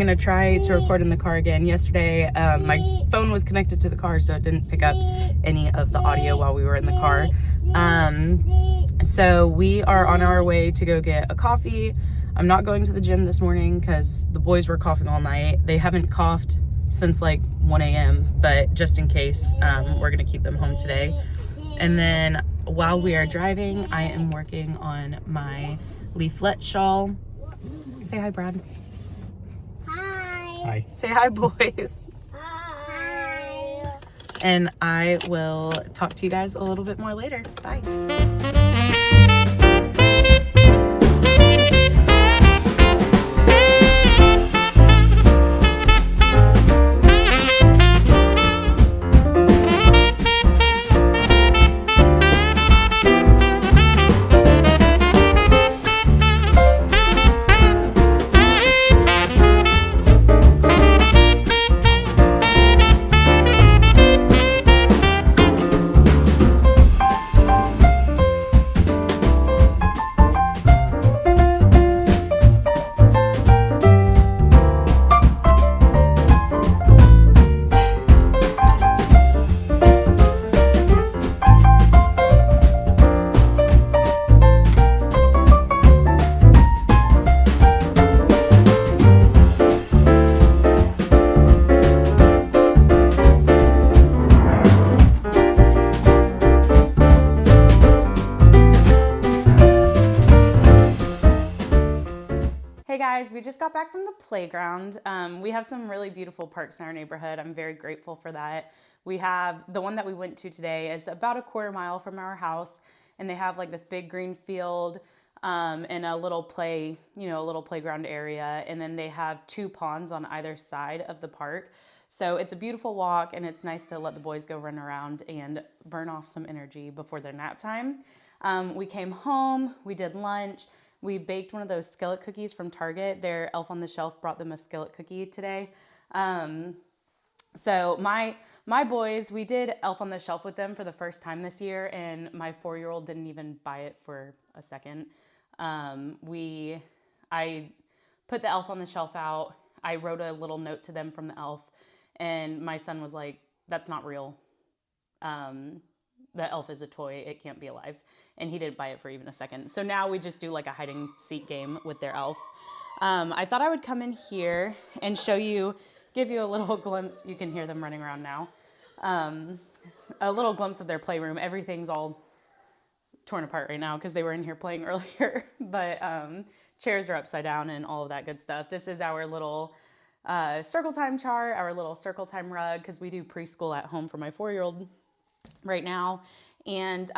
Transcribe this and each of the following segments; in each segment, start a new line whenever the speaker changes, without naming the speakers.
gonna try to record in the car again. Yesterday, my phone was connected to the car, so it didn't pick up any of the audio while we were in the car. So we are on our way to go get a coffee. I'm not going to the gym this morning because the boys were coughing all night. They haven't coughed since like 1 a.m., but just in case, we're gonna keep them home today. And then while we are driving, I am working on my leaflet shawl. Say hi, Brad.
Hi.
Say hi, boys.
Hi.
And I will talk to you guys a little bit more later. Bye. Hey guys, we just got back from the playground. We have some really beautiful parks in our neighborhood. I'm very grateful for that. We have the one that we went to today is about a quarter mile from our house, and they have like this big green field and a little playground area, and then they have 2 ponds on either side of the park. So it's a beautiful walk, and it's nice to let the boys go run around and burn off some energy before their nap time. We came home, we did lunch. We baked one of those skillet cookies from Target. Their Elf on the Shelf brought them a skillet cookie today. So my boys, we did Elf on the Shelf with them for the first time this year, and my 4-year-old didn't even buy it for a second. I put the Elf on the Shelf out. I wrote a little note to them from the elf, and my son was like, "That's not real. The elf is a toy. It can't be alive." And he didn't buy it for even a second. So now we just do like a hide and seek game with their elf. I thought I would come in here and give you a little glimpse. You can hear them running around now. A little glimpse of their playroom. Everything's all torn apart right now because they were in here playing earlier. But chairs are upside down and all of that good stuff. This is our little circle time chart, our little circle time rug, because we do preschool at home for my 4-year-old right now. And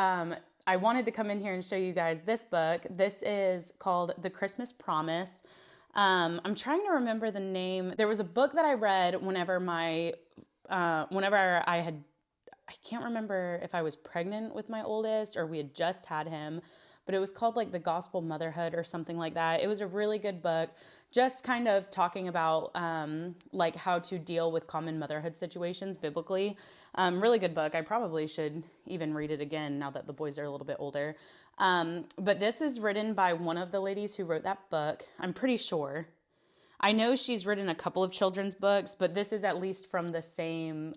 I wanted to come in here and show you guys this book. This is called The Christmas Promise. I'm trying to remember the name. There was a book that I read whenever I can't remember if I was pregnant with my oldest or we had just had him, but it was called like The Gospel Motherhood or something like that. It was a really good book, just kind of talking about like how to deal with common motherhood situations biblically. Really good book. I probably should even read it again now that the boys are a little bit older. But this is written by one of the ladies who wrote that book. I'm pretty sure. I know she's written a couple of children's books, but this is at least from the same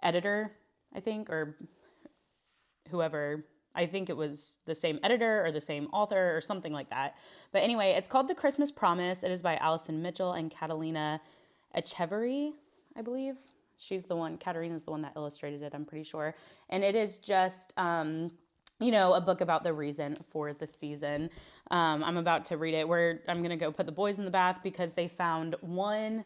editor, I think, or whoever. I think it was the same editor or the same author or something like that. But anyway, it's called The Christmas Promise. It is by Allison Mitchell and Catalina Echeverry, I believe. Katarina's the one that illustrated it, I'm pretty sure. And it is just, a book about the reason for the season. I'm about to read it. I'm going to go put the boys in the bath because they found one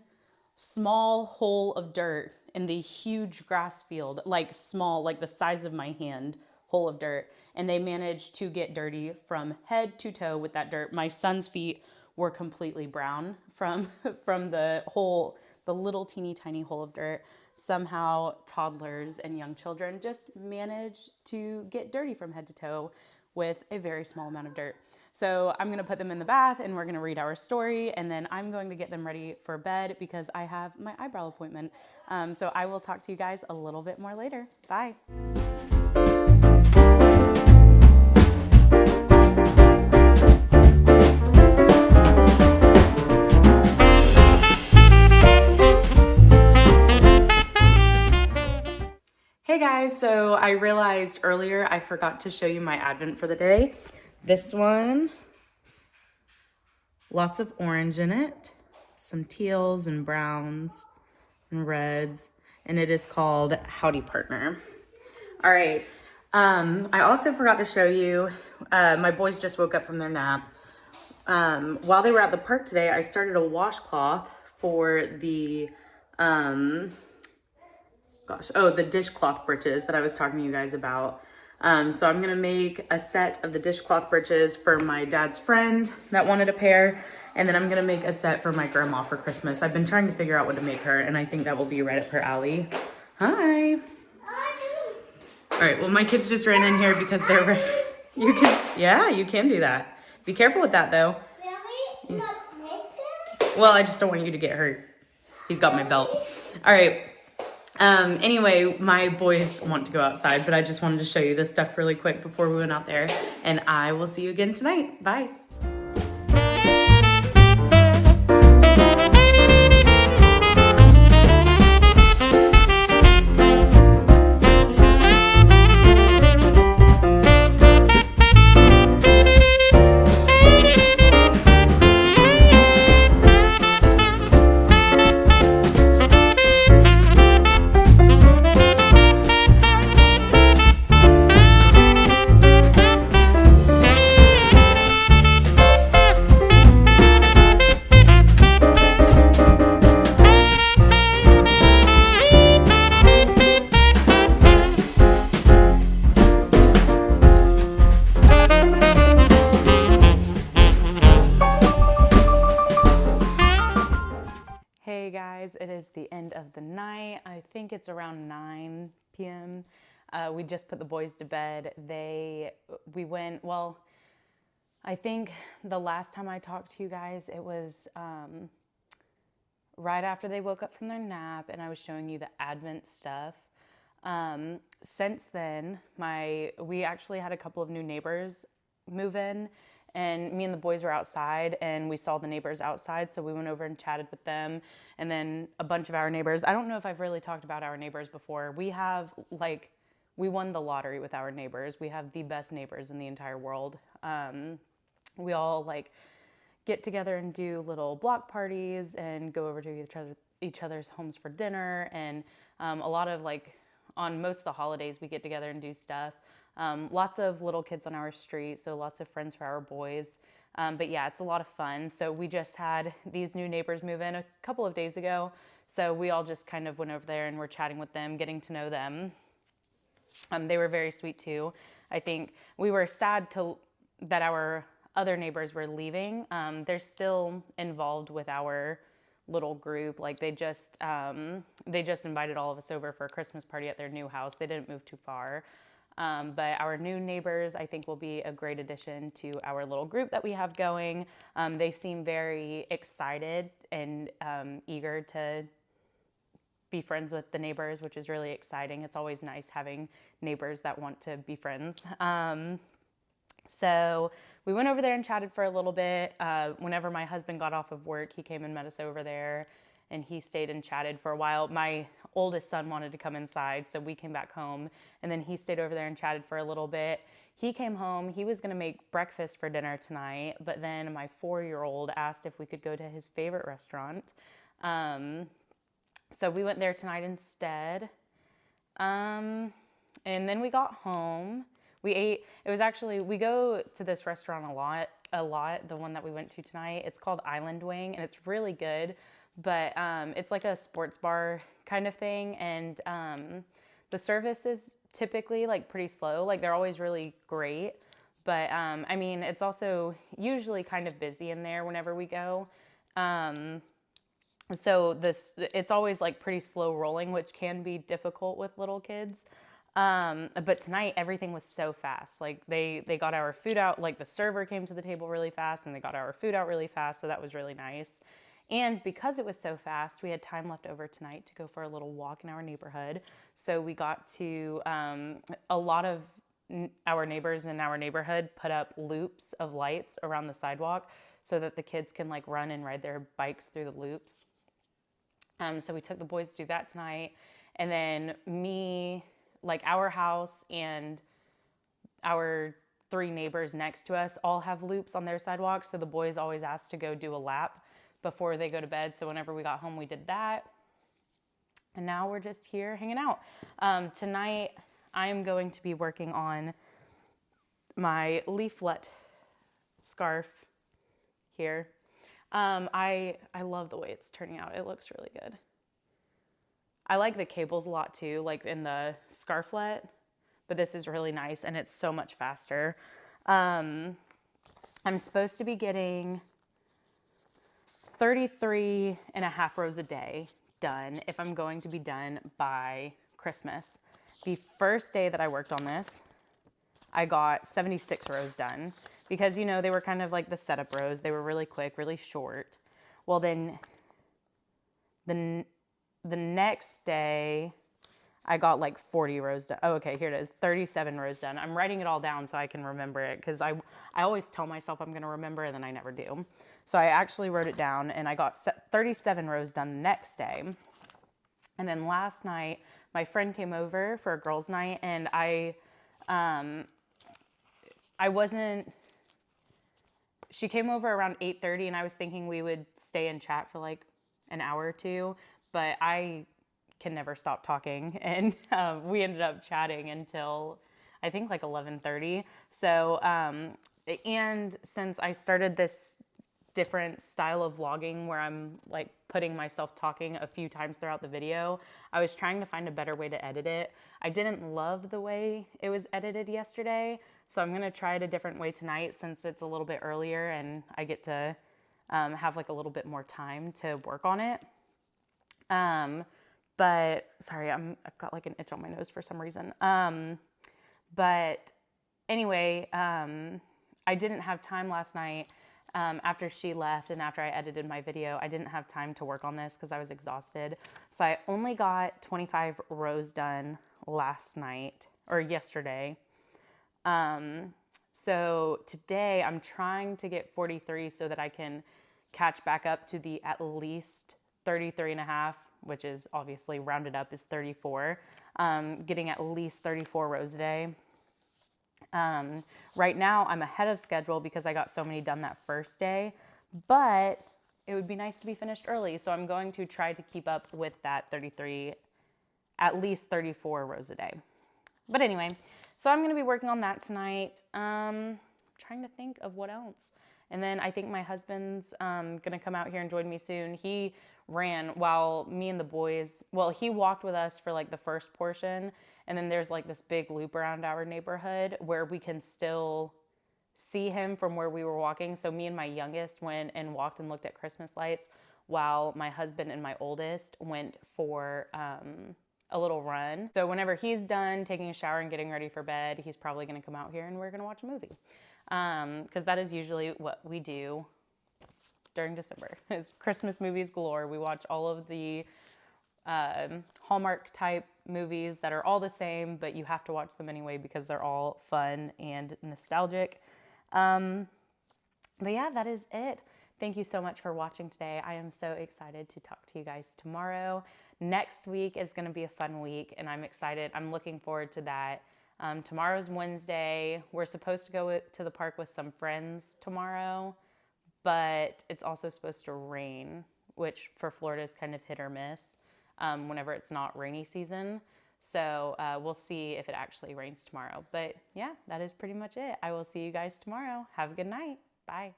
small hole of dirt in the huge grass field, like small, like the size of my hand, hole of dirt, and they managed to get dirty from head to toe with that dirt. My son's feet were completely brown from the little teeny tiny hole of dirt. Somehow toddlers and young children just manage to get dirty from head to toe with a very small amount of dirt. So I'm going to put them in the bath and we're going to read our story, and then I'm going to get them ready for bed because I have my eyebrow appointment. So I will talk to you guys a little bit more later. Bye. guys, so I realized earlier I forgot to show you my Advent for the day. This one, lots of orange in it, some teals and browns and reds, and it is called Howdy Partner. All right, I also forgot to show you, my boys just woke up from their nap. While they were at the park today, I started a washcloth for the, the dishcloth britches that I was talking to you guys about. So I'm gonna make a set of the dishcloth britches for my dad's friend that wanted a pair, and then I'm gonna make a set for my grandma for Christmas. I've been trying to figure out what to make her, and I think that will be right up her alley. Hi. All right, well, my kids just ran in here because they're ready. You can do that. Be careful with that though.
Really?
Well, I just don't want you to get hurt. He's got my belt. All right. Anyway, my boys want to go outside, but I just wanted to show you this stuff really quick before we went out there, and I will see you again tonight. Bye. Hey guys, it is the end of the night. I think it's around 9 p.m. We just put the boys to bed. I think the last time I talked to you guys, it was right after they woke up from their nap, and I was showing you the Advent stuff. Since then, we actually had a couple of new neighbors move in, and me and the boys were outside, and we saw the neighbors outside, so we went over and chatted with them. And then a bunch of our neighbors, I don't know if I've really talked about our neighbors before. We won the lottery with our neighbors. We have the best neighbors in the entire world. We all get together and do little block parties and go over to each other's homes for dinner. And a lot of on most of the holidays, we get together and do stuff. Lots of little kids on our street, so lots of friends for our boys. But yeah, it's a lot of fun. So we just had these new neighbors move in a couple of days ago. So we all just kind of went over there and were chatting with them, getting to know them. They were very sweet too. I think we were sad that our other neighbors were leaving. They're still involved with our little group. They just invited all of us over for a Christmas party at their new house. They didn't move too far. But our new neighbors, I think, will be a great addition to our little group that we have going. They seem very excited and eager to be friends with the neighbors, which is really exciting. It's always nice having neighbors that want to be friends. So we went over there and chatted for a little bit. Whenever my husband got off of work, he came and met us over there, and he stayed and chatted for a while. My oldest son wanted to come inside, so we came back home, and then he stayed over there and chatted for a little bit. He came home. He was going to make breakfast for dinner tonight, but then my 4-year-old asked if we could go to his favorite restaurant. So we went there tonight instead. And then we got home. We ate. We go to this restaurant a lot, the one that we went to tonight. It's called Island Wing, and it's really good. But it's like a sports bar kind of thing, and the service is typically pretty slow. They're always really great, but it's also usually kind of busy in there whenever we go. So it's always pretty slow rolling, which can be difficult with little kids. But tonight everything was so fast. They got our food out. The server came to the table really fast, and they got our food out really fast. So that was really nice. And because it was so fast, we had time left over tonight to go for a little walk in our neighborhood. So we got to, a lot of our neighbors in our neighborhood put up loops of lights around the sidewalk so that the kids can run and ride their bikes through the loops. So we took the boys to do that tonight. And then me, like our house and our 3 neighbors next to us all have loops on their sidewalks. So the boys always asked to go do a lap before they go to bed. So whenever we got home, we did that. And now we're just here hanging out. Tonight, I'm going to be working on my leaflet scarf here. I love the way it's turning out. It looks really good. I like the cables a lot too, like in the scarflet, but this is really nice and it's so much faster. I'm supposed to be getting 33 and a half rows a day done if I'm going to be done by Christmas. The first day that I worked on this, I got 76 rows done because, you know, they were kind of like the setup rows. They were really quick, really short. Well, then the next day I got like 40 rows done. Oh, okay, here it is, 37 rows done. I'm writing it all down so I can remember it because I always tell myself I'm gonna remember and then I never do. So I actually wrote it down and I got 37 rows done the next day. And then last night, my friend came over for a girls' night and she came over around 8:30 and I was thinking we would stay and chat for like an hour or two, but I can never stop talking. And we ended up chatting until I think like 11:30. So, and since I started this different style of vlogging where I'm like putting myself talking a few times throughout the video, I was trying to find a better way to edit it. I didn't love the way it was edited yesterday, so I'm gonna try it a different way tonight since it's a little bit earlier and I get to have like a little bit more time to work on it. But sorry, I've got like an itch on my nose for some reason. But anyway, I didn't have time last night after she left and after I edited my video. I didn't have time to work on this because I was exhausted. So I only got 25 rows done last night or yesterday. So today I'm trying to get 43 so that I can catch back up to the at least 33 and a half, which is obviously rounded up is 34, getting at least 34 rows a day. Right now I'm ahead of schedule because I got so many done that first day, but it would be nice to be finished early. So I'm going to try to keep up with that 33, at least 34 rows a day. But anyway, so I'm going to be working on that tonight. Trying to think of what else. And then I think my husband's going to come out here and join me soon. He ran while me and the boys, well, he walked with us for like the first portion. And then there's like this big loop around our neighborhood where we can still see him from where we were walking. So me and my youngest went and walked and looked at Christmas lights while my husband and my oldest went for a little run. So whenever he's done taking a shower and getting ready for bed, he's probably going to come out here and we're going to watch a movie. Because that is usually what we do during December, is Christmas movies galore. We watch all of the Hallmark type movies that are all the same, but you have to watch them anyway because they're all fun and nostalgic. But yeah, that is it. Thank you so much for watching today. I am so excited to talk to you guys tomorrow. Next week is going to be a fun week and I'm excited. I'm looking forward to that. Tomorrow's Wednesday. We're supposed to go to the park with some friends tomorrow, but it's also supposed to rain, which for Florida is kind of hit or miss whenever it's not rainy season. So we'll see if it actually rains tomorrow. But yeah, that is pretty much it. I will see you guys tomorrow. Have a good night. Bye.